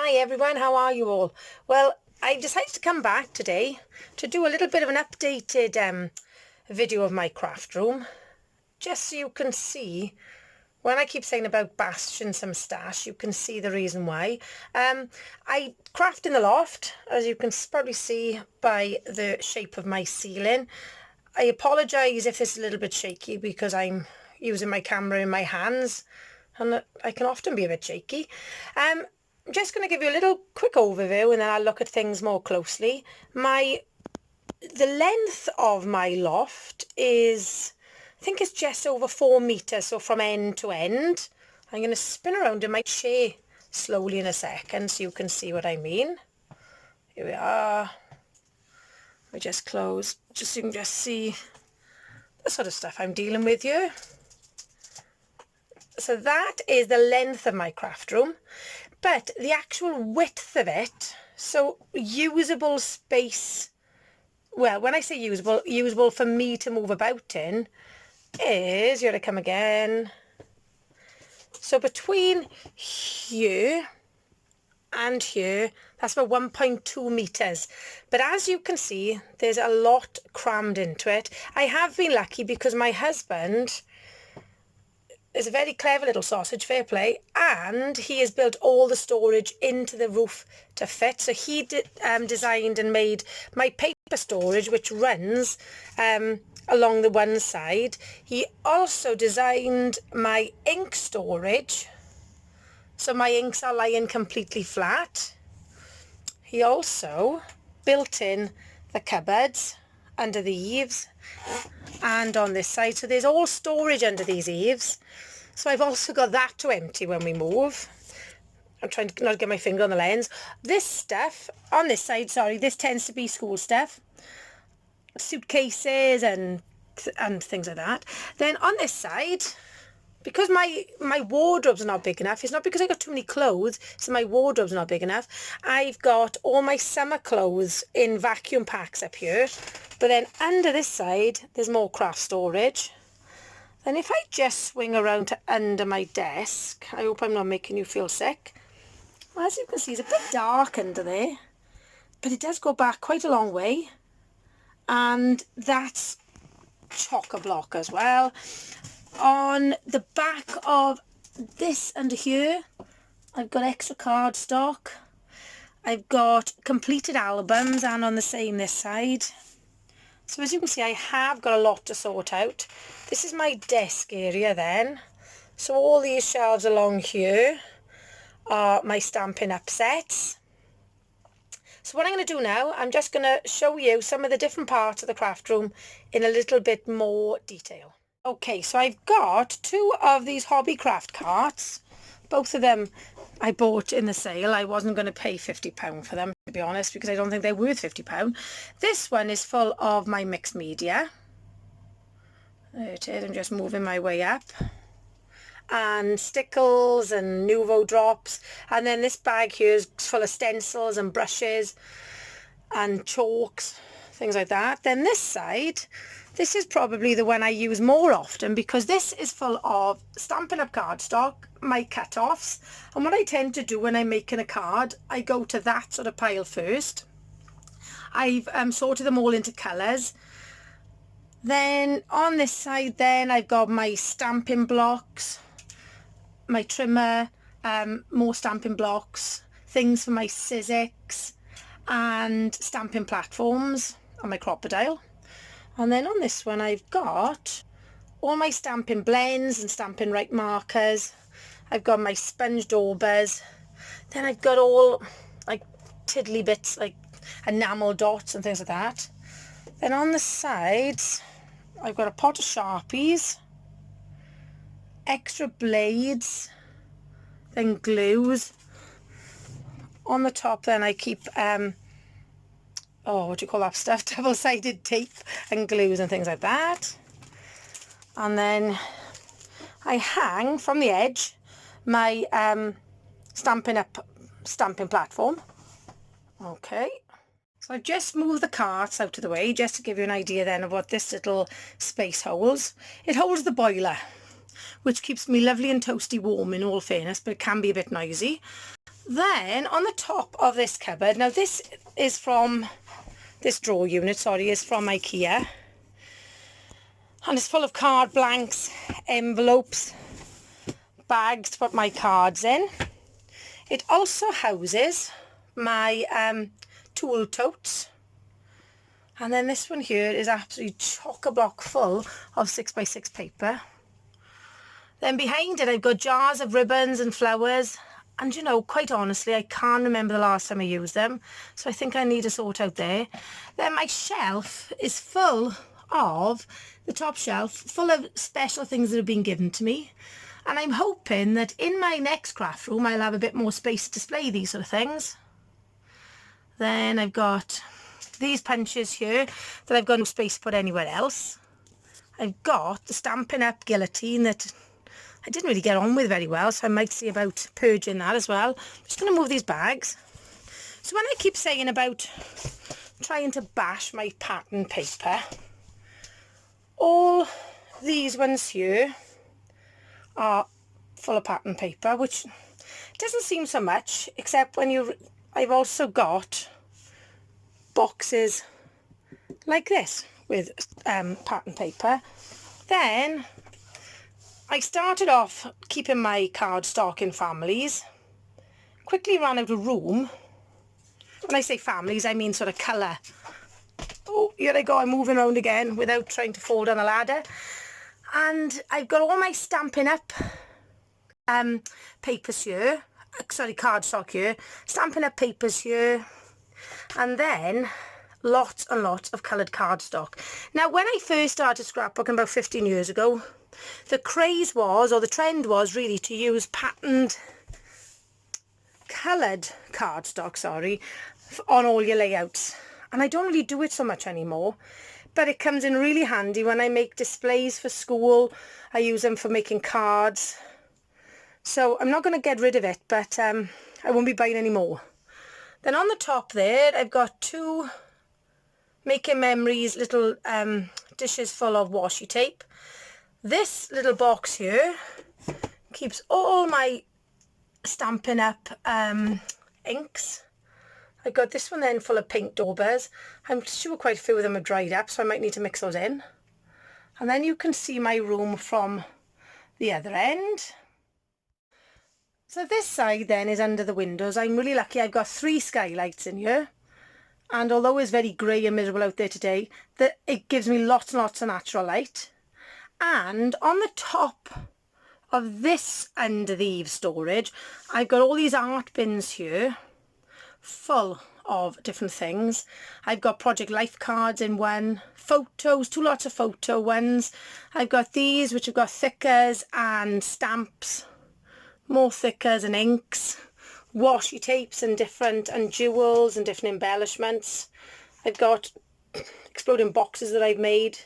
Hi everyone, how are you all? Well, I decided to come back today to do a little bit of an updated video of my craft room, just so you can see, when I keep saying about bashing some stash, you can see the reason why. I craft in the loft, as you can probably see by the shape of my ceiling. I apologise if it's a little bit shaky because I'm using my camera in my hands and I can often be a bit shaky. I'm just going to give you a little quick overview and then I'll look at things more closely. The length of my loft is, I think it's just over 4 metres, so from end to end. I'm going to spin around in my chair slowly in a second so you can see what I mean. Here we are. We just close, just so you can just see the sort of stuff I'm dealing with here. So that is the length of my craft room, but the actual width of it, so usable space, well, when I say usable for me to move about in, is, here I come again, so between here and here, that's about 1.2 metres. But as you can see, there's a lot crammed into it. I have been lucky because my husband is a very clever little sausage, fair play, and he has built all the storage into the roof to fit. So he designed and made my paper storage, which runs along the one side. He also designed my ink storage, so my inks are lying completely flat. He also built in the cupboards under the eaves and on this side, so there's all storage under these eaves. So I've also got that to empty when we move. I'm trying to not get my finger on the lens. This stuff on this side, sorry, this tends to be school stuff, suitcases and things like that. Then on this side, because my wardrobe's not big enough, it's not because I got too many clothes, so my wardrobe's not big enough. I've got all my summer clothes in vacuum packs up here. But then under this side, there's more craft storage. Then if I just swing around to under my desk, I hope I'm not making you feel sick. Well, as you can see, it's a bit dark under there, but it does go back quite a long way. And that's chock-a-block as well. On the back of this under here, I've got extra cardstock. I've got completed albums, and on the same this side. So as you can see, I have got a lot to sort out. This is my desk area then. So all these shelves along here are my Stampin' Up sets. So what I'm going to do now, I'm just going to show you some of the different parts of the craft room in a little bit more detail. Okay, so I've got 2 of these hobby craft carts. Both of them I bought in the sale. I wasn't going to pay £50 for them, to be honest, because I don't think they're worth £50. This one is full of my mixed media. There it is, I'm just moving my way up. And stickles and Nouveau drops. And then this bag here is full of stencils and brushes and chalks, things like that. Then this side, this is probably the one I use more often because this is full of Stampin' Up cardstock, my cut-offs, and what I tend to do when I'm making a card, I go to that sort of pile first. I've sorted them all into colours. Then on this side then I've got my stamping blocks, my trimmer, more stamping blocks, things for my Sizzix and stamping platforms and my crocodile. And then on this one I've got all my stamping blends and stamping right markers. I've got my sponge daubers. Then I've got all like tiddly bits like enamel dots and things like that. Then on the sides I've got a pot of Sharpies, extra blades, then glues. On the top then I keep what do you call that stuff, double-sided tape and glues and things like that. And then I hang from the edge my Stampin' Up stamping platform. Okay, so I've just moved the carts out of the way just to give you an idea then of what this little space holds. It holds the boiler, which keeps me lovely and toasty warm in all fairness, but it can be a bit noisy. Then on the top of this cupboard, now this is from, this drawer unit, sorry, is from IKEA. And it's full of card blanks, envelopes, bags to put my cards in. It also houses my tool totes. And then this one here is absolutely chock-a-block full of 6x6 paper. Then behind it I've got jars of ribbons and flowers. And you know, quite honestly, I can't remember the last time I used them. So I think I need to sort out there. Then my shelf is full of, the top shelf, full of special things that have been given to me. And I'm hoping that in my next craft room, I'll have a bit more space to display these sort of things. Then I've got these punches here that I've got no space to put anywhere else. I've got the Stampin' Up! Guillotine that I didn't really get on with very well, so I might see about purging that as well. I'm just going to move these bags. So when I keep saying about trying to bash my pattern paper, all these ones here are full of pattern paper, which doesn't seem so much, except when I've also got boxes like this with pattern paper. Then I started off keeping my cardstock in families, quickly ran out of room. When I say families, I mean sort of colour. Oh, here I go, I'm moving around again without trying to fall down a ladder. And I've got all my Stampin' Up! Papers here, sorry, cardstock here, Stampin' Up! Papers here, and then lots and lots of coloured cardstock. Now, when I first started scrapbooking about 15 years ago, the craze was, or the trend was really, to use patterned coloured cardstock, sorry, on all your layouts. And I don't really do it so much anymore, but it comes in really handy when I make displays for school. I use them for making cards. So I'm not going to get rid of it, but I won't be buying any more. Then on the top there, I've got two Making Memories little dishes full of washi tape. This little box here keeps all my Stampin' Up! Inks. I got this one then full of pink daubers. I'm sure quite a few of them are dried up, so I might need to mix those in. And then you can see my room from the other end. So this side then is under the windows. I'm really lucky, I've got 3 skylights in here. And although it's very grey and miserable out there today, it gives me lots and lots of natural light. And on the top of this under the eave storage, I've got all these art bins here full of different things. I've got Project Life cards in one, photos, 2 lots of photo ones. I've got these which have got thickers and stamps, more thickers and inks, washi tapes and jewels and different embellishments. I've got exploding boxes that I've made.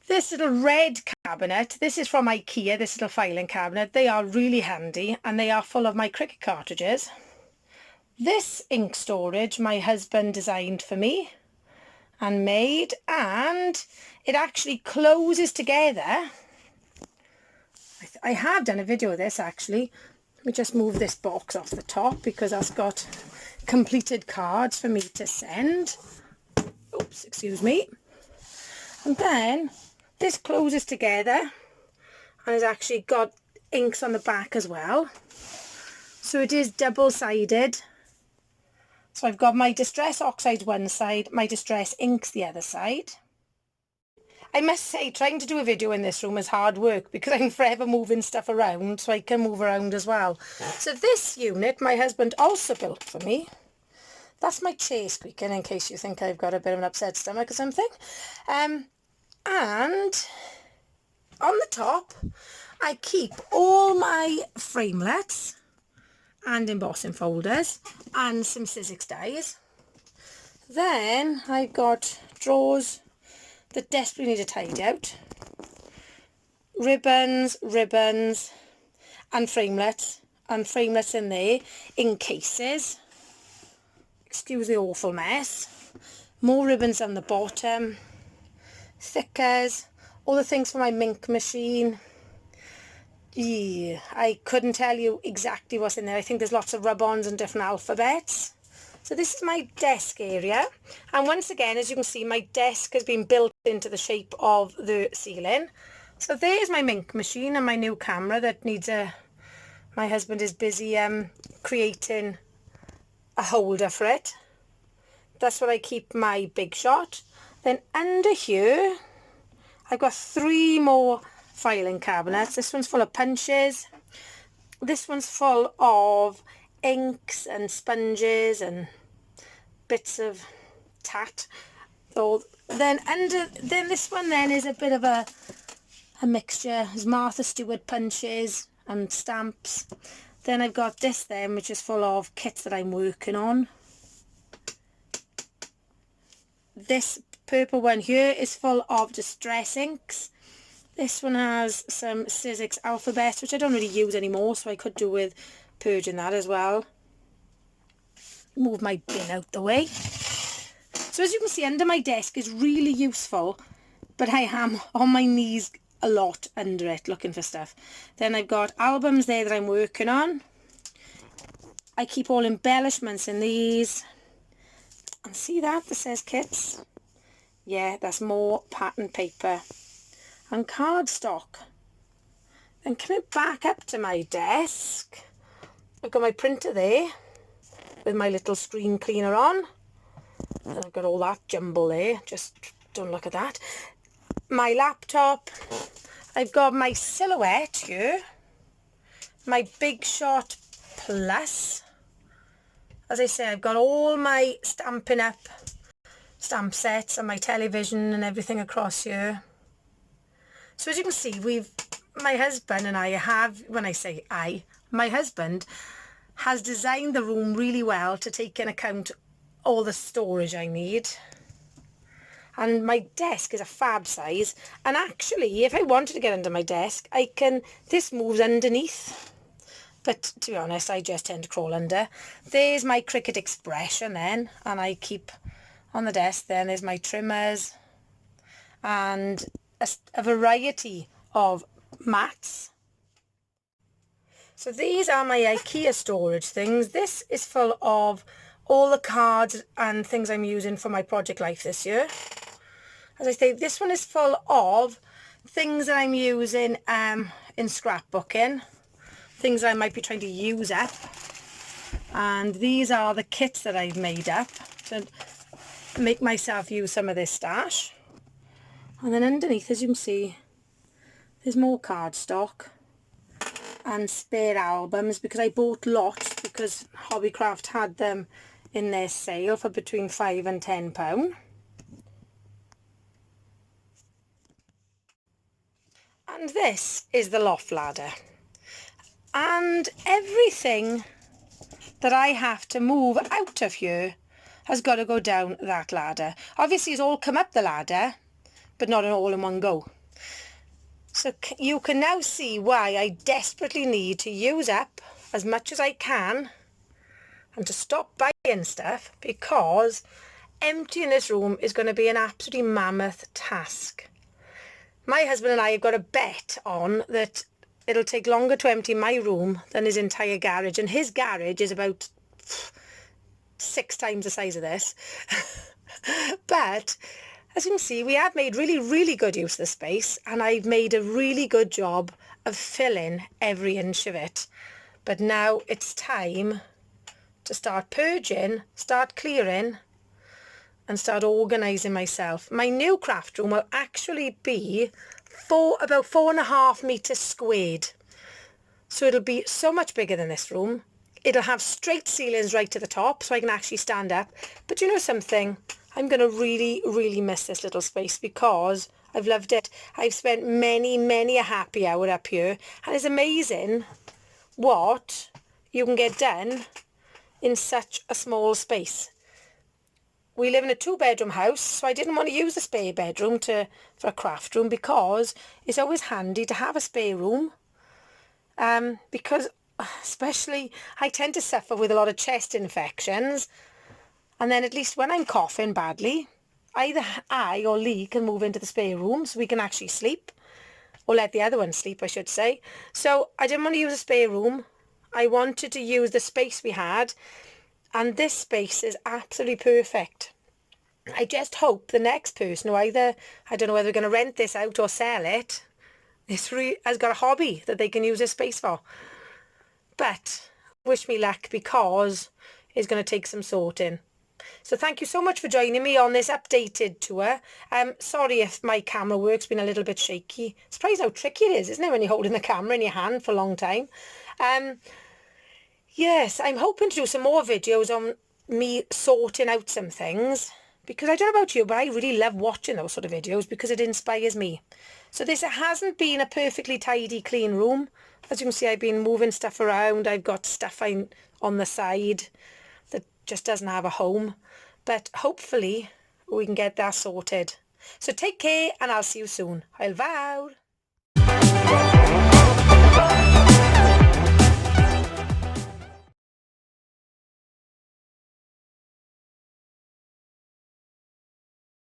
This little red cabinet, this is from IKEA, this little filing cabinet. They are really handy and they are full of my Cricut cartridges. This ink storage my husband designed for me and made, and it actually closes together. I have done a video of this actually. Let me just move this box off the top because that's got completed cards for me to send. Oops, excuse me. And then this closes together and has actually got inks on the back as well. So it is double-sided. So I've got my Distress Oxides one side, my Distress Inks the other side. I must say, trying to do a video in this room is hard work because I'm forever moving stuff around, so I can move around as well. So this unit my husband also built for me. That's my chair squeaking in case you think I've got a bit of an upset stomach or something. And on the top I keep all my framelets and embossing folders and some Sizzix dies. Then I've got drawers that desperately need to tidy out, ribbons and framelets in there in cases. Excuse the awful mess. More ribbons on the bottom, thickers, all the things for my mink machine, Yeah, I couldn't tell you exactly what's in there. I think there's lots of rub-ons and different alphabets. So this is my desk area, and once again, as you can see, my desk has been built into the shape of the ceiling. So there's my mink machine and my new camera that needs my husband is busy creating a holder for it. That's where I keep my big shot. Then under here I've got 3 more filing cabinets. This one's full of punches. This one's full of inks and sponges and bits of tat. So then this one then is a bit of a mixture. There's Martha Stewart punches and stamps. Then I've got this then, which is full of kits that I'm working on. This purple one here is full of distress inks. This one has some Sizzix alphabet, which I don't really use anymore, so I could do with purging that as well. Move my bin out the way. So as you can see, under my desk is really useful, but I am on my knees a lot under it looking for stuff. Then I've got albums there that I'm working on. I keep all embellishments in these. And see that says kits? Yeah, that's more pattern paper and cardstock. Then coming back up to my desk, I've got my printer there with my little screen cleaner on. And I've got all that jumble there, just don't look at that. My laptop, I've got my Silhouette here, my Big Shot Plus. As I say, I've got all my Stampin' Up stamp sets and my television and everything across here. So as you can see, my husband and I have, when I say I, my husband has designed the room really well to take into account all the storage I need. And my desk is a fab size, and actually if I wanted to get under my desk, this moves underneath. But to be honest, I just tend to crawl under. There's my Cricut Expression then, and I keep on the desk. Then there's my trimmers and a variety of mats. So these are my IKEA storage things. This is full of all the cards and things I'm using for my project life this year. As I say, this one is full of things that I'm using in scrapbooking, things I might be trying to use up. And these are the kits that I've made up to make myself use some of this stash. And then underneath, as you can see, there's more cardstock and spare albums, because I bought lots because Hobbycraft had them in their sale for between £5 and £10. And this is the loft ladder. And everything that I have to move out of here has got to go down that ladder. Obviously it's all come up the ladder, but not all in one go. So you can now see why I desperately need to use up as much as I can and to stop buying stuff, because emptying this room is going to be an absolutely mammoth task. My husband and I have got a bet on that it'll take longer to empty my room than his entire garage, and his garage is about 6 times the size of this. But as you can see, we have made really good use of the space, and I've made a really good job of filling every inch of it. But now it's time to start purging, start clearing and start organising myself. My new craft room will actually be about 4.5 metres squared. So it'll be so much bigger than this room. It'll have straight ceilings right to the top, so I can actually stand up. But you know something? I'm going to really miss this little space, because I've loved it. I've spent many a happy hour up here, and it's amazing what you can get done in such a small space. We live in a 2-bedroom house, so I didn't want to use the spare bedroom for a craft room, because it's always handy to have a spare room. Because especially I tend to suffer with a lot of chest infections, and then at least when I'm coughing badly, either I or Lee can move into the spare room so we can actually sleep. or let the other one sleep, I should say. So I didn't want to use a spare room. I wanted to use the space we had, and this space is absolutely perfect. I just hope the next person, who either, I don't know whether we're going to rent this out or sell it, has got a hobby that they can use this space for. But wish me luck, because it's going to take some sorting. So thank you so much for joining me on this updated tour. Sorry if my camera work's been a little bit shaky. Surprised how tricky it is, isn't it, when you're holding the camera in your hand for a long time. Yes, I'm hoping to do some more videos on me sorting out some things, because I don't know about you, but I really love watching those sort of videos because it inspires me. So this hasn't been a perfectly tidy, clean room. As you can see, I've been moving stuff around. I've got stuff on the side that just doesn't have a home. But hopefully we can get that sorted. So take care, and I'll see you soon. Hwyl fawr.